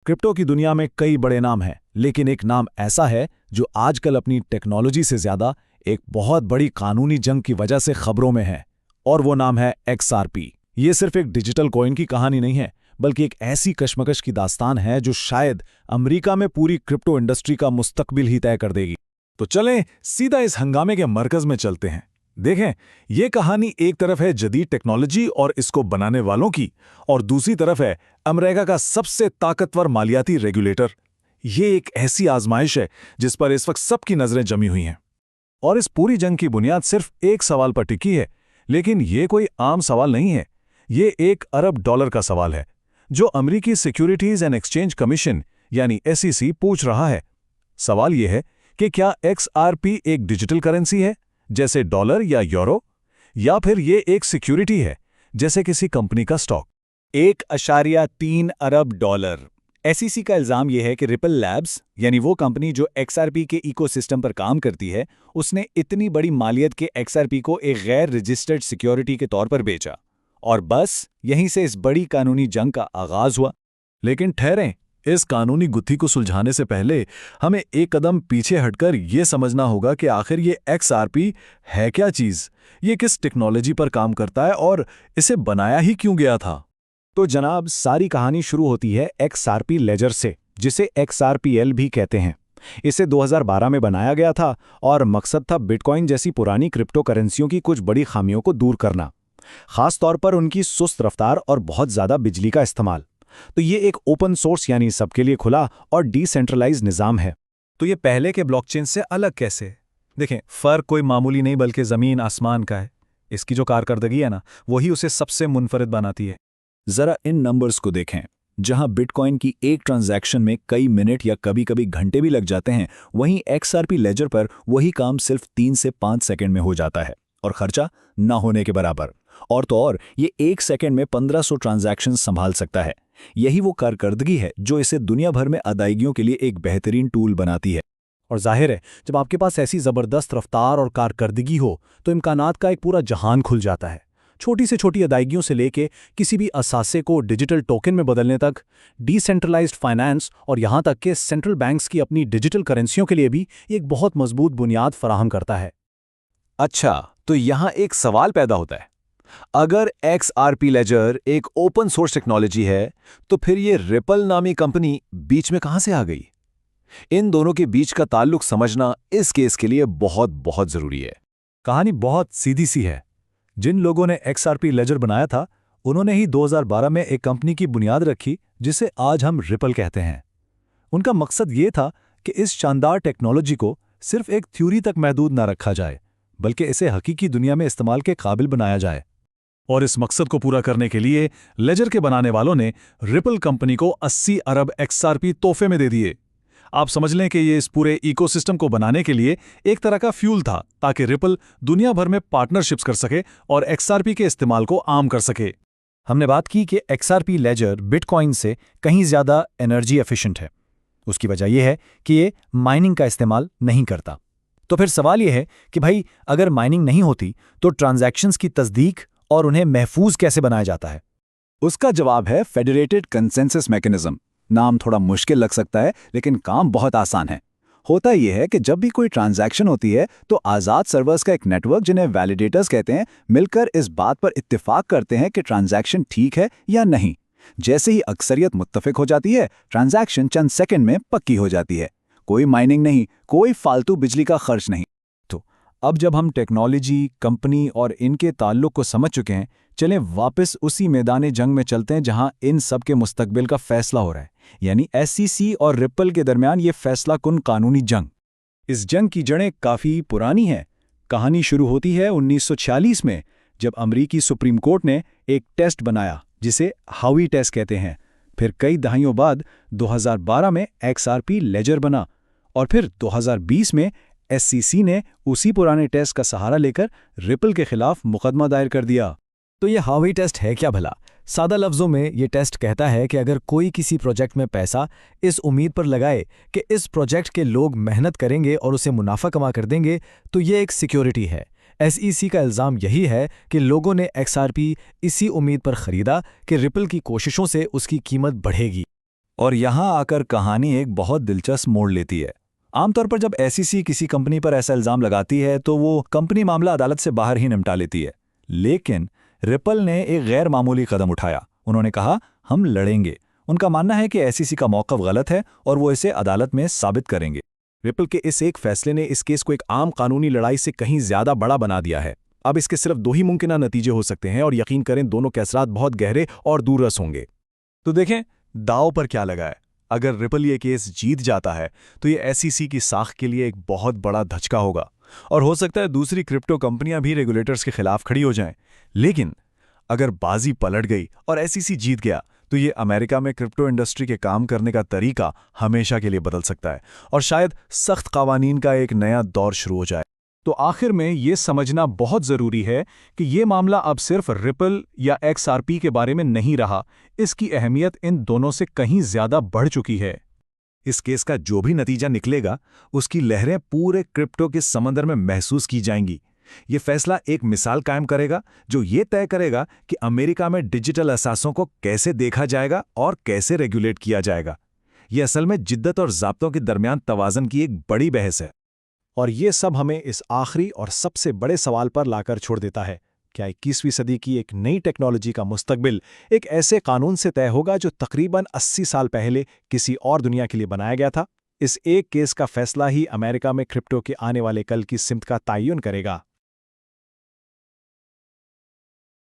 Crypto की दुनिया में कई बड़े नाम हैं, लेकिन एक नाम ऐसा है जो आजकल अपनी टेक्नोलॉजी से ज्यादा एक बहुत बड़ी कानूनी जंग की वजह से खबरों में है, और वो नाम है XRP। ये सिर्फ एक डिजिटल कॉइन की कहानी नहीं है, बल्कि एक ऐसी कशमकश की दास्तान है जो शायद अमेरिका में पूरी क्रिप्टो इंडस्ट्री का मुस्तकबिल ही तय कर देगी। तो चलें सीधा इस हंगामे के मरकज में चलते हैं। देखें, ये कहानी एक तरफ है जदीद टेक्नोलॉजी और इसको बनाने वालों की, और दूसरी तरफ है अमेरिका का सबसे ताकतवर मालियाती रेगुलेटर। ये एक ऐसी आजमाइश है जिस पर इस वक्त सबकी नजरें जमी हुई हैं। और इस पूरी जंग की बुनियाद सिर्फ एक सवाल पर टिकी है, लेकिन ये कोई आम सवाल नहीं है। ये $1 अरब का सवाल है, जो अमेरिकी सिक्योरिटीज एंड एक्सचेंज कमीशन यानी SEC पूछ रहा है। सवाल ये है कि क्या XRP एक डिजिटल करेंसी है, जैसे डॉलर या यूरो, या फिर ये एक सिक्योरिटी है, जैसे किसी कंपनी का स्टॉक। $1.3 अरब। SEC का इल्जाम यह है कि रिपल लैब्स यानी वो कंपनी जो XRP के इकोसिस्टम पर काम करती है, उसने इतनी बड़ी मालियत के XRP को एक गैर रजिस्टर्ड सिक्योरिटी के तौर पर बेचा, और बस यहीं से इस बड़ी कानूनी जंग का आगाज हुआ। लेकिन ठहरें, इस कानूनी गुत्थी को सुलझाने से पहले हमें एक कदम पीछे हटकर यह समझना होगा कि आखिर ये XRP है क्या चीज, ये किस टेक्नोलॉजी पर काम करता है और इसे बनाया ही क्यों गया था। तो जनाब, सारी कहानी शुरू होती है XRP लेजर से, जिसे XRPL भी कहते हैं। इसे 2012 में बनाया गया था और मकसद था बिटकॉइन जैसी पुरानी क्रिप्टो करेंसियों की कुछ बड़ी खामियों को दूर करना, खास तौर पर उनकी सुस्त रफ्तार और बहुत ज्यादा बिजली का इस्तेमाल। तो ये एक ओपन सोर्स यानी सबके लिए खुला और डिसेंट्रलाइज्ड निज़ाम है। तो ये पहले के ब्लॉकचेन से अलग कैसे? देखें, फर्क कोई मामूली नहीं बल्कि ज़मीन आसमान का है। इसकी जो कारकर्दगी है ना, वही उसे सबसे मुनफरिद बनाती है। जरा इन नंबर्स को देखें। जहां बिटकॉइन की एक ट्रांजैक्शन में कई मिनट या कभी-कभी घंटे भी लग जाते हैं, वहीं XRP लेजर पर वही काम सिर्फ 3 से 5 सेकंड में हो जाता है, और खर्चा ना होने के बराबर। और तो और ये 1 सेकंड में 1500 ट्रांजैक्शन संभाल सकता है। यही वो कारकर्दगी है जो इसे दुनिया भर में अदायगियों के लिए एक बेहतरीन टूल बनाती है। और जाहिर है, जब आपके पास ऐसी ज़बरदस्त रफ्तार और कारकर्दगी हो तो इम्कानात का एक पूरा जहान खुल जाता है। छोटी से छोटी अदायगियों से लेके किसी भी असासे को डिजिटल टोकन में बदलने तक, डिसेंट्रलाइज्ड फाइनेंस और यहाँ तक कि सेंट्रल बैंक्स की अपनी डिजिटल करेंसियों के लिए भी एक बहुत मजबूत बुनियाद फराहम करता है। अच्छा, तो यहाँ एक सवाल पैदा होता है। अगर XRP लेजर एक ओपन सोर्स टेक्नोलॉजी है, तो फिर ये रिपल नामी कंपनी बीच में कहां से आ गई? इन दोनों के बीच का ताल्लुक समझना इस केस के लिए बहुत बहुत जरूरी है। कहानी बहुत सीधी सी है। जिन लोगों ने XRP लेजर बनाया था, उन्होंने ही 2012 में एक कंपनी की बुनियाद रखी जिसे आज हम रिपल कहते हैं। उनका मकसद ये था कि इस शानदार टेक्नोलॉजी को सिर्फ एक थ्योरी तक महदूद ना रखा जाए, बल्कि इसे हकीकी दुनिया में इस्तेमाल के काबिल बनाया जाए। और इस मकसद को पूरा करने के लिए लेजर के बनाने वालों ने रिपल कंपनी को 80 अरब XRP तोहफे में दे दिए। आप समझ लें कि ये इस पूरे इकोसिस्टम को बनाने के लिए एक तरह का फ्यूल था, ताकि रिपल दुनिया भर में पार्टनरशिप्स कर सके और XRP के इस्तेमाल को आम कर सके। हमने बात की कि XRP लेजर बिटकॉइन से कहीं ज्यादा एनर्जी एफिशिएंट है। उसकी वजह यह है कि ये माइनिंग का इस्तेमाल नहीं करता। तो फिर सवाल यह है कि भाई, अगर माइनिंग नहीं होती तो ट्रांजैक्शंस की तस्दीक और उन्हें महफूज कैसे बनाया जाता है? उसका जवाब है फेडरेटेड कंसेंसस मैकेनिज्म। नाम थोड़ा मुश्किल लग सकता है, लेकिन काम बहुत आसान है। होता यह है कि जब भी कोई ट्रांजैक्शन होती है तो आज़ाद सर्वर्स का एक नेटवर्क, जिन्हें वैलिडेटर्स कहते हैं, मिलकर इस बात पर इत्तेफाक करते हैं कि ट्रांजैक्शन ठीक है या नहीं। जैसे ही अक्सरियत मुत्तफिक हो जाती है, ट्रांजैक्शन चंद सेकंड में पक्की हो जाती है। कोई माइनिंग नहीं, कोई फालतू बिजली का खर्च नहीं। तो अब जब हम टेक्नोलॉजी, कंपनी और इनके ताल्लुक को समझ चुके हैं, चलें वापस उसी मैदान जंग में चलते हैं जहां इन सब के मुस्तकबिल का फैसला हो रहा है, यानी SEC और रिपल के दरमियान ये फैसला कुन कानूनी जंग। इस जंग की जड़ें काफ़ी पुरानी हैं। कहानी शुरू होती है 1946 में, जब अमरीकी सुप्रीम कोर्ट ने एक टेस्ट बनाया जिसे हावी टेस्ट कहते हैं। फिर कई दहाइयों बाद 2012 में XRP लेजर बना, और फिर 2020 में SEC ने उसी पुराने टेस्ट का सहारा लेकर रिपल के खिलाफ मुकदमा दायर कर दिया। तो ये हावी टेस्ट है क्या भला? सादा लफ्ज़ों में ये टेस्ट कहता है कि अगर कोई किसी प्रोजेक्ट में पैसा इस उम्मीद पर लगाए कि इस प्रोजेक्ट के लोग मेहनत करेंगे और उसे मुनाफा कमा कर देंगे, तो ये एक सिक्योरिटी है। SEC का इल्ज़ाम यही है कि लोगों ने XRP इसी उम्मीद पर ख़रीदा कि रिपल की कोशिशों से उसकी कीमत बढ़ेगी। और यहाँ आकर कहानी एक बहुत दिलचस्प मोड़ लेती है। आमतौर पर जब SEC किसी कंपनी पर ऐसा इल्जाम लगाती है तो वो कंपनी मामला अदालत से बाहर ही निपटा लेती है। लेकिन रिपल ने एक गैर मामूली कदम उठाया। उन्होंने कहा, हम लड़ेंगे। उनका मानना है कि SEC का मौक़िफ़ गलत है और वो इसे अदालत में साबित करेंगे। रिपल के इस एक फैसले ने इस केस को एक आम कानूनी लड़ाई से कहीं ज्यादा बड़ा बना दिया है। अब इसके सिर्फ 2 ही मुमकिन नतीजे हो सकते हैं और यकीन करें दोनों के असरात बहुत गहरे और दूररस होंगे। तो देखें दांव पर क्या लगा है। अगर रिपल ये केस जीत जाता है तो ये SEC की साख के लिए एक बहुत बड़ा धचका होगा और हो सकता है दूसरी क्रिप्टो कंपनियां भी रेगुलेटर्स के खिलाफ खड़ी हो जाएं। लेकिन अगर बाजी पलट गई और SEC जीत गया तो ये अमेरिका में क्रिप्टो इंडस्ट्री के काम करने का तरीका हमेशा के लिए बदल सकता है और शायद सख्त कवानीन का एक नया दौर शुरू हो जाए। तो आखिर में ये समझना बहुत ज़रूरी है कि ये मामला अब सिर्फ रिपल या XRP के बारे में नहीं रहा, इसकी अहमियत इन दोनों से कहीं ज़्यादा बढ़ चुकी है। इस केस का जो भी नतीजा निकलेगा उसकी लहरें पूरे क्रिप्टो के समंदर में महसूस की जाएंगी। ये फैसला एक मिसाल कायम करेगा जो ये तय करेगा कि अमेरिका में डिजिटल असासों को कैसे देखा जाएगा और कैसे रेगुलेट किया जाएगा। ये असल में जिद्दत और ज़ाब्तों के दरमियान तवाज़न की एक बड़ी बहस है। और ये सब हमें इस आखिरी और सबसे बड़े सवाल पर लाकर छोड़ देता है, क्या 21वीं सदी की एक नई टेक्नोलॉजी का मुस्तकबिल एक ऐसे कानून से तय होगा जो तकरीबन 80 साल पहले किसी और दुनिया के लिए बनाया गया था? इस एक केस का फैसला ही अमेरिका में क्रिप्टो के आने वाले कल की सिमत का तयन करेगा।